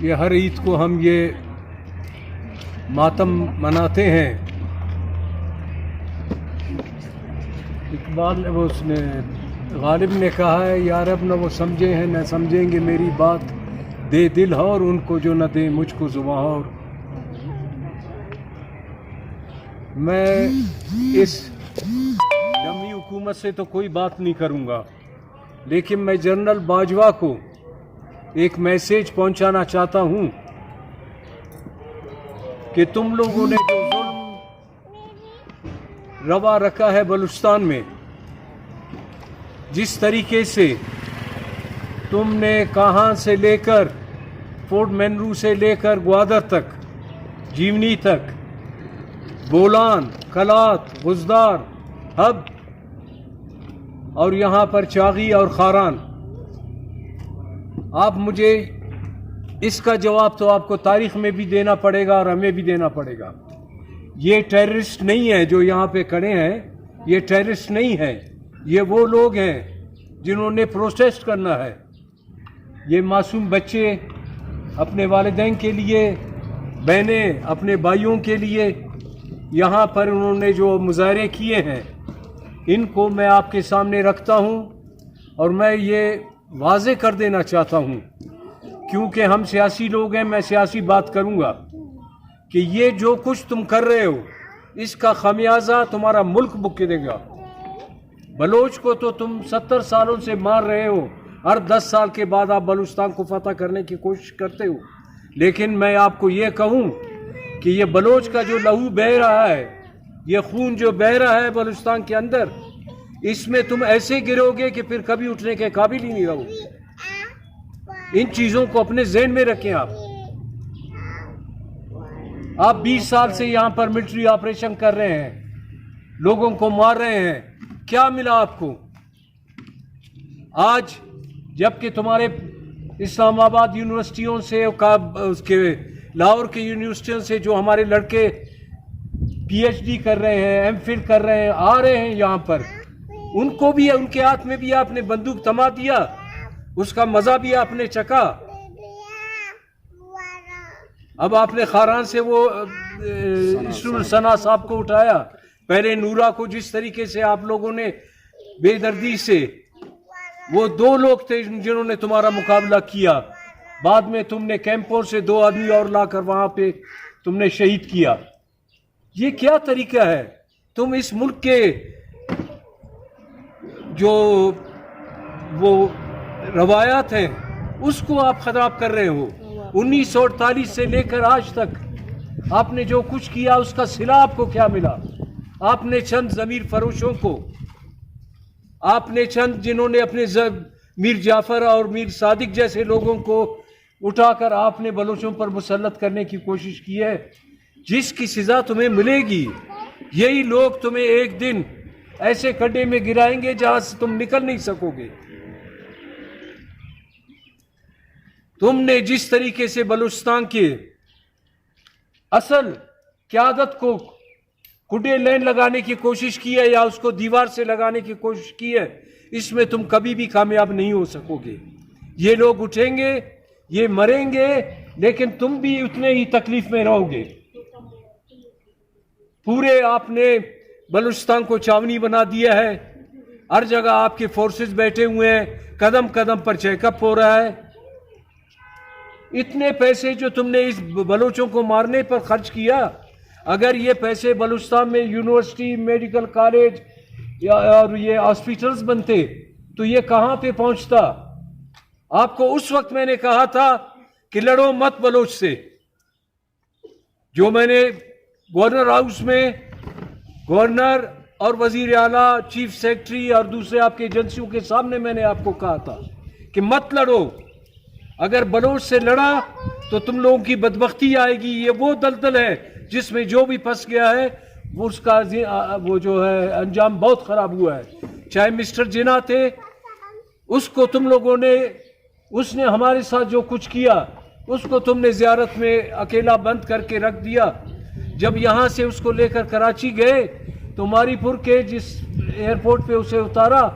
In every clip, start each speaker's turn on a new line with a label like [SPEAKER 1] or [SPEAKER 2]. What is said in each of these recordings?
[SPEAKER 1] یہ ہر عید کو ہم یہ ماتم مناتے ہیں. اقبال اس نے غالب نے کہا ہے یا رب نہ وہ سمجھے ہیں نہ سمجھیں گے میری بات، دے دل اور ان کو جو نہ دے مجھ کو زباں اور. میں اس ڈمی حکومت سے تو کوئی بات نہیں کروں گا، لیکن میں جنرل باجوہ کو ایک میسیج پہنچانا چاہتا ہوں کہ تم لوگوں نے جو ظلم روا رکھا ہے بلوچستان میں، جس طریقے سے تم نے کہاں سے لے کر فورٹ مینرو سے لے کر گوادر تک، جیونی تک، بولان، کلات، غزدار، حب اور یہاں پر چاغی اور خاران، آپ مجھے اس کا جواب تو آپ کو تاریخ میں بھی دینا پڑے گا اور ہمیں بھی دینا پڑے گا. یہ ٹیررسٹ نہیں ہے جو یہاں پہ کھڑے ہیں، یہ ٹیررسٹ نہیں ہے، یہ وہ لوگ ہیں جنہوں نے پروٹیسٹ کرنا ہے. یہ معصوم بچے اپنے والدین کے لیے، بہنیں اپنے بھائیوں کے لیے یہاں پر انہوں نے جو مظاہرے کیے ہیں، ان کو میں آپ کے سامنے رکھتا ہوں اور میں یہ واضح کر دینا چاہتا ہوں، کیونکہ ہم سیاسی لوگ ہیں، میں سیاسی بات کروں گا کہ یہ جو کچھ تم کر رہے ہو اس کا خمیازہ تمہارا ملک بھگتے گا. بلوچ کو تو تم 70 سالوں سے مار رہے ہو، ہر 10 سال کے بعد آپ بلوچستان کو فتح کرنے کی کوشش کرتے ہو، لیکن میں آپ کو یہ کہوں کہ یہ بلوچ کا جو لہو بہہ رہا ہے، یہ خون جو بہہ رہا ہے بلوچستان کے اندر، اس میں تم ایسے گرو گے کہ پھر کبھی اٹھنے کے قابل ہی نہیں رہو گے. ان چیزوں کو اپنے ذہن میں رکھیں. آپ 20 سال سے یہاں پر ملٹری آپریشن کر رہے ہیں، لوگوں کو مار رہے ہیں، کیا ملا آپ کو؟ آج جبکہ تمہارے اسلام آباد یونیورسٹیوں سے، اس کے لاہور کی یونیورسٹیوں سے جو ہمارے لڑکے پی ایچ ڈی کر رہے ہیں، ایم فل کر رہے ہیں، آ رہے ہیں یہاں پر، ان کو بھی، ان کے ہاتھ میں بھی آپ نے بندوق تھما دیا، اس کا مزہ بھی آپ نے چکھا. اب آپ نے خاران سے وہ ثنا صاحب کو اٹھایا، پہلے نورا کو جس طریقے سے آپ لوگوں نے بے دردی سے، وہ 2 لوگ تھے جنہوں نے تمہارا مقابلہ کیا، بعد میں تم نے کیمپوں سے 2 آدمی اور لا کر وہاں پہ تم نے شہید کیا. یہ کیا طریقہ ہے؟ تم اس ملک کے جو وہ روایات ہیں اس کو آپ خراب کر رہے ہو. 1948 سے لے کر آج تک آپ نے جو کچھ کیا اس کا صلہ آپ کو کیا ملا؟ آپ نے چند ضمیر فروشوں کو، آپ نے چند جنہوں نے اپنے میر جعفر اور میر صادق جیسے لوگوں کو اٹھا کر آپ نے بلوچوں پر مسلط کرنے کی کوشش کی ہے، جس کی سزا تمہیں ملے گی. یہی لوگ تمہیں ایک دن ایسے کھڈے میں گرائیں گے جہاں سے تم نکل نہیں سکو گے. تم نے جس طریقے سے بلوچستان کے اصل قیادت کو کڈے لین لگانے کی کوشش کی ہے یا اس کو دیوار سے لگانے کی کوشش کی ہے، اس میں تم کبھی بھی کامیاب نہیں ہو سکو گے. یہ لوگ اٹھیں گے، یہ مریں گے، لیکن تم بھی اتنے ہی تکلیف میں رہو گے. پورے آپ نے بلوچستان کو چاونی بنا دیا ہے، ہر جگہ آپ کے فورسز بیٹھے ہوئے ہیں، قدم قدم پر چیک اپ ہو رہا ہے. اتنے پیسے جو تم نے اس بلوچوں کو مارنے پر خرچ کیا، اگر یہ پیسے بلوچستان میں یونیورسٹی، میڈیکل کالج اور یہ ہاسپٹلز بنتے تو یہ کہاں پہ پہنچتا؟ آپ کو اس وقت میں نے کہا تھا کہ لڑو مت بلوچ سے. جو میں نے گورنر ہاؤس میں گورنر اور وزیر اعلیٰ، چیف سیکرٹری اور دوسرے آپ کے ایجنسیوں کے سامنے میں نے آپ کو کہا تھا کہ مت لڑو. اگر بلوچ سے لڑا تو تم لوگوں کی بدبختی آئے گی. یہ وہ دلدل ہے جس میں جو بھی پھنس گیا ہے وہ اس کا وہ جو ہے انجام بہت خراب ہوا ہے. چاہے مسٹر جناح تھے، اس کو تم لوگوں نے، اس نے ہمارے ساتھ جو کچھ کیا اس کو تم نے زیارت میں اکیلا بند کر کے رکھ دیا. جب یہاں سے اس کو لے کر کراچی گئے تو ماری پور کے جس ایئرپورٹ پہ اسے اتارا،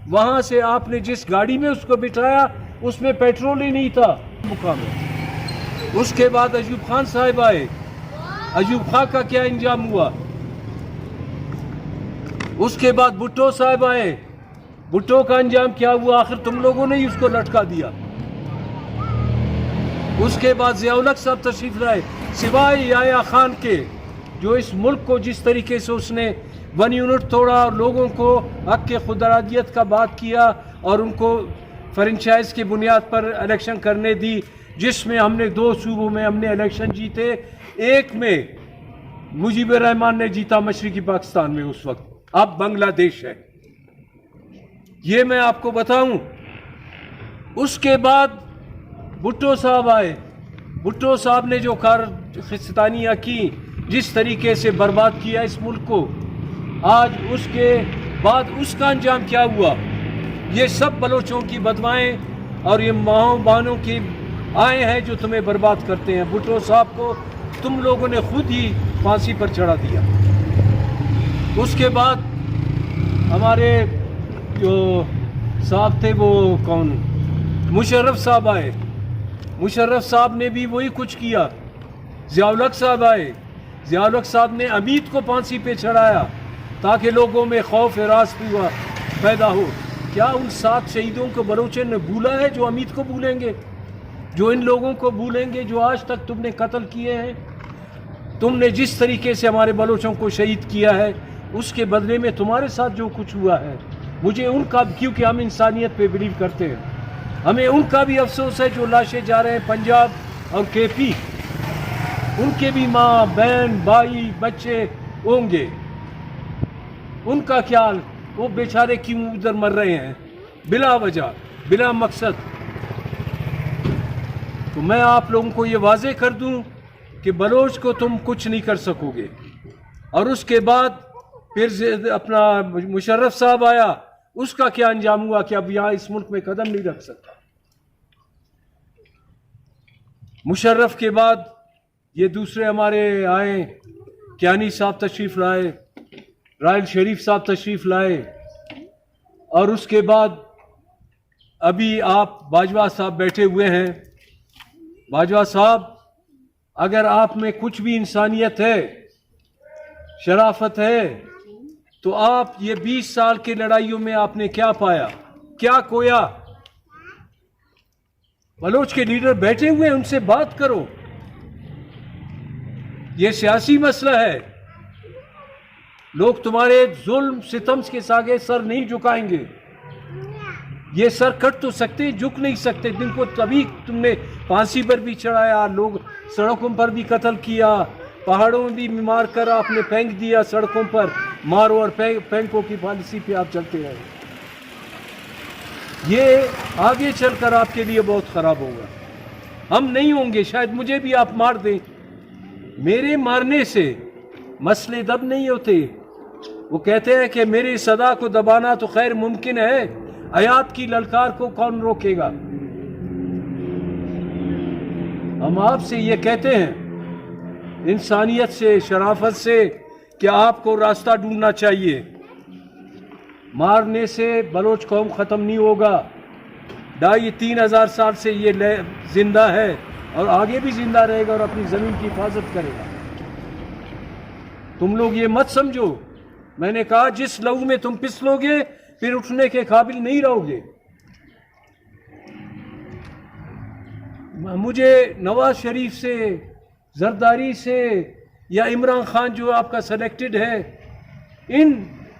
[SPEAKER 1] وہاں سے آپ نے جس گاڑی میں اس کو بٹھایا اس میں پیٹرول ہی نہیں تھا. مقام ہے اس کے بعد ایوب خان صاحب آئے. ایوب خان کا کیا انجام ہوا؟ اس کے بعد بھٹو صاحب آئے. بھٹو کا انجام کیا ہوا؟ آخر تم لوگوں نے ہی اس کو لٹکا دیا. اس کے بعد ضیاء الحق صاحب تشریف لائے. سوائے یحییٰ خان کے، جو اس ملک کو جس طریقے سے اس نے 1 یونٹ توڑا اور لوگوں کو حق کے خود ارادیت کا بات کیا اور ان کو فرنچائز کی بنیاد پر الیکشن کرنے دی، جس میں ہم نے 2 صوبوں میں ہم نے الیکشن جیتے. ایک میں مجیب الرحمان نے جیتا مشرقی پاکستان میں، اس وقت اب بنگلہ دیش ہے. یہ میں آپ کو بتاؤں. اس کے بعد بھٹو صاحب آئے. بھٹو صاحب نے جو کارستانیاں کی، جس طریقے سے برباد کیا اس ملک کو، آج اس کے بعد اس کا انجام کیا ہوا؟ یہ سب بلوچوں کی بدوائیں اور یہ ماؤں بانوں کی آئے ہیں جو تمہیں برباد کرتے ہیں. بھٹو صاحب کو تم لوگوں نے خود ہی پھانسی پر چڑھا دیا. اس کے بعد ہمارے جو صاحب تھے، وہ کون، مشرف صاحب آئے. مشرف صاحب نے بھی وہی کچھ کیا. ضیاء الحق صاحب آئے. ضیاء الحق صاحب نے امید کو پھانسی پہ چڑھایا تاکہ لوگوں میں خوف ہراس پیدا ہو. کیا ان 7 شہیدوں کو بلوچوں نے بھولا ہے جو امید کو بھولیں گے؟ جو ان لوگوں کو بھولیں گے جو آج تک تم نے قتل کیے ہیں؟ تم نے جس طریقے سے ہمارے بلوچوں کو شہید کیا ہے، اس کے بدلے میں تمہارے ساتھ جو کچھ ہوا ہے، مجھے ان کا، کیونکہ ہم انسانیت پہ بلیو کرتے ہیں، ہمیں ان کا بھی افسوس ہے جو لاشیں جا رہے ہیں پنجاب اور KP. ان کے بھی ماں، بہن، بھائی، بچے ہوں گے. ان کا کیا، وہ بیچارے کیوں ادھر مر رہے ہیں بلا وجہ، بلا مقصد؟ تو میں آپ لوگوں کو یہ واضح کر دوں کہ بلوچ کو تم کچھ نہیں کر سکو گے. اور اس کے بعد پھر اپنا مشرف صاحب آیا. اس کا کیا انجام ہوا کہ اب یہاں اس ملک میں قدم نہیں رکھ سکتا. مشرف کے بعد یہ دوسرے ہمارے آئے، کیانی صاحب تشریف لائے، رائل شریف صاحب تشریف لائے. اور اس کے بعد ابھی آپ باجوہ صاحب بیٹھے ہوئے ہیں. باجوہ صاحب، اگر آپ میں کچھ بھی انسانیت ہے، شرافت ہے، تو آپ یہ 20 سال کی لڑائیوں میں آپ نے کیا پایا، کیا کھویا؟ بلوچ کے لیڈر بیٹھے ہوئے ہیں، ان سے بات کرو. یہ سیاسی مسئلہ ہے. لوگ تمہارے ظلم ستم کے آگے سر نہیں جھکائیں گے. یہ سر کٹ تو سکتے، جھک نہیں سکتے. جن کو تبھی تم نے پھانسی پر بھی چڑھایا، لوگ سڑکوں پر بھی قتل کیا، پہاڑوں میں بھی مار کر آپ نے پھینک دیا، سڑکوں پر مارو اور پھینکوں کی پالیسی پہ آپ چلتے رہے. یہ آگے چل کر آپ کے لیے بہت خراب ہوگا. ہم نہیں ہوں گے، شاید مجھے بھی آپ مار دیں. میرے مارنے سے مسئلے دب نہیں ہوتے. وہ کہتے ہیں کہ میری صدا کو دبانا تو خیر ممکن ہے، حیات کی للکار کو کون روکے گا؟ ہم آپ سے یہ کہتے ہیں انسانیت سے، شرافت سے، کہ آپ کو راستہ ڈھونڈنا چاہیے. مارنے سے بلوچ قوم ختم نہیں ہوگا. 2500-3000 سال سے یہ زندہ ہے اور آگے بھی زندہ رہے گا اور اپنی زمین کی حفاظت کرے گا. تم لوگ یہ مت سمجھو. میں نے کہا جس لہو میں تم پسلو گے پھر اٹھنے کے قابل نہیں رہو گے. مجھے نواز شریف سے، زرداری سے، یا عمران خان جو آپ کا سلیکٹڈ ہے، ان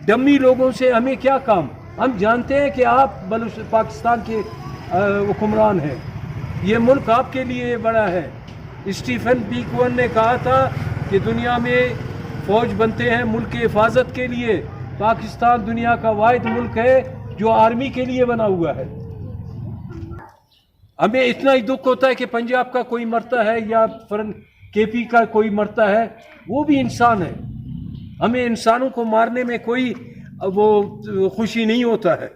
[SPEAKER 1] ڈمی لوگوں سے ہمیں کیا کام؟ ہم جانتے ہیں کہ آپ پاکستان کے حکمران ہیں. یہ ملک آپ کے لیے بڑا ہے. اسٹیفن بیکون نے کہا تھا کہ دنیا میں فوج بنتے ہیں ملک کی حفاظت کے لیے. پاکستان دنیا کا واحد ملک ہے جو آرمی کے لیے بنا ہوا ہے. ہمیں اتنا ہی دکھ ہوتا ہے کہ پنجاب کا کوئی مرتا ہے یا KP کا کوئی مرتا ہے، وہ بھی انسان ہے. ہمیں انسانوں کو مارنے میں کوئی وہ خوشی نہیں ہوتا ہے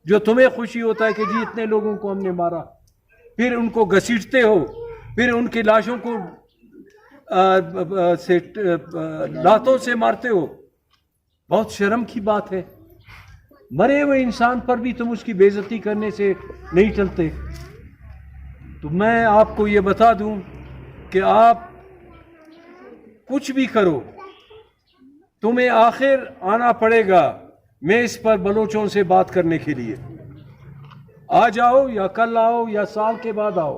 [SPEAKER 1] جو تمہیں خوشی ہوتا ہے کہ جی اتنے لوگوں کو ہم نے مارا. پھر ان کو گھسیٹتے ہو، پھر ان کی لاشوں کو لاتوں سے مارتے ہو. بہت شرم کی بات ہے. مرے ہوئے انسان پر بھی تم اس کی بے عزتی کرنے سے نہیں ٹلتے. تو میں آپ کو یہ بتا دوں کہ آپ کچھ بھی کرو تمہیں آخر آنا پڑے گا میں اس پر بلوچوں سے بات کرنے کے لیے. آج آؤ یا کل آؤ یا سال کے بعد آؤ.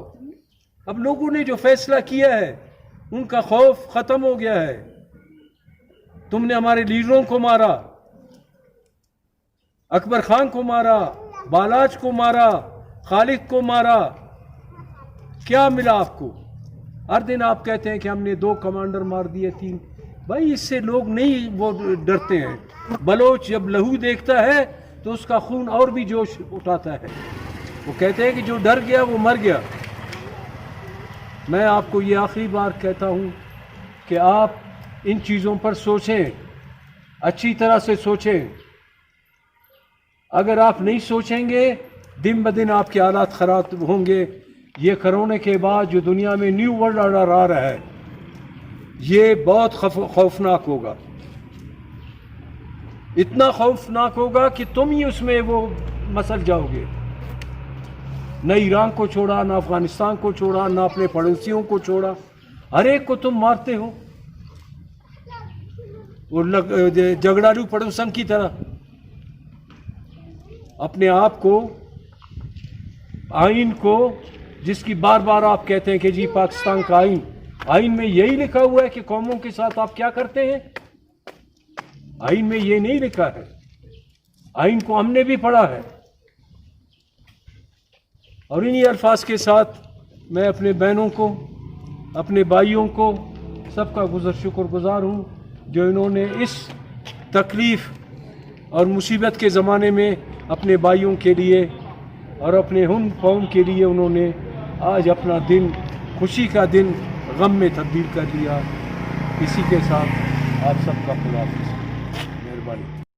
[SPEAKER 1] اب لوگوں نے جو فیصلہ کیا ہے ان کا خوف ختم ہو گیا ہے. تم نے ہمارے لیڈروں کو مارا, اکبر خان کو مارا, بالاج کو مارا, خالد کو مارا. کیا ملا آپ کو؟ ہر دن آپ کہتے ہیں کہ ہم نے 2 کمانڈر مار دیے 3. بھائی اس سے لوگ نہیں وہ ڈرتے ہیں. بلوچ جب لہو دیکھتا ہے تو اس کا خون اور بھی جوش اٹھاتا ہے. وہ کہتے ہیں کہ جو ڈر گیا وہ مر گیا. میں آپ کو یہ آخری بار کہتا ہوں کہ آپ ان چیزوں پر سوچیں, اچھی طرح سے سوچیں. اگر آپ نہیں سوچیں گے دن بدن آپ کے حالات خراب ہوں گے. یہ کرونے کے بعد جو دنیا میں نیو ورلڈ آرڈر آ رہا ہے یہ بہت خوفناک ہوگا. اتنا خوفناک ہوگا کہ تم ہی اس میں وہ مسل جاؤ گے. نہ ایران کو چھوڑا, نہ افغانستان کو چھوڑا, نہ اپنے پڑوسیوں کو چھوڑا, ہر ایک کو تم مارتے ہو اور جھگڑالو پڑوسن کی طرح. اپنے آپ کو, آئین کو, جس کی بار بار آپ کہتے ہیں کہ جی پاکستان کا آئین میں یہی لکھا ہوا ہے کہ قوموں کے ساتھ آپ کیا کرتے ہیں. آئین میں یہ نہیں لکھا ہے. آئین کو ہم نے بھی پڑھا ہے. اور انہی الفاظ کے ساتھ میں اپنے بہنوں کو, اپنے بھائیوں کو سب کا شکر گزار ہوں جو انہوں نے اس تکلیف اور مصیبت کے زمانے میں اپنے بھائیوں کے لیے اور اپنے ہم قوم کے لیے انہوں نے آج اپنا دن, خوشی کا دن, غم میں تبدیل کر دیا. اسی کے ساتھ آپ سب کا خدا حافظ. مہربانی.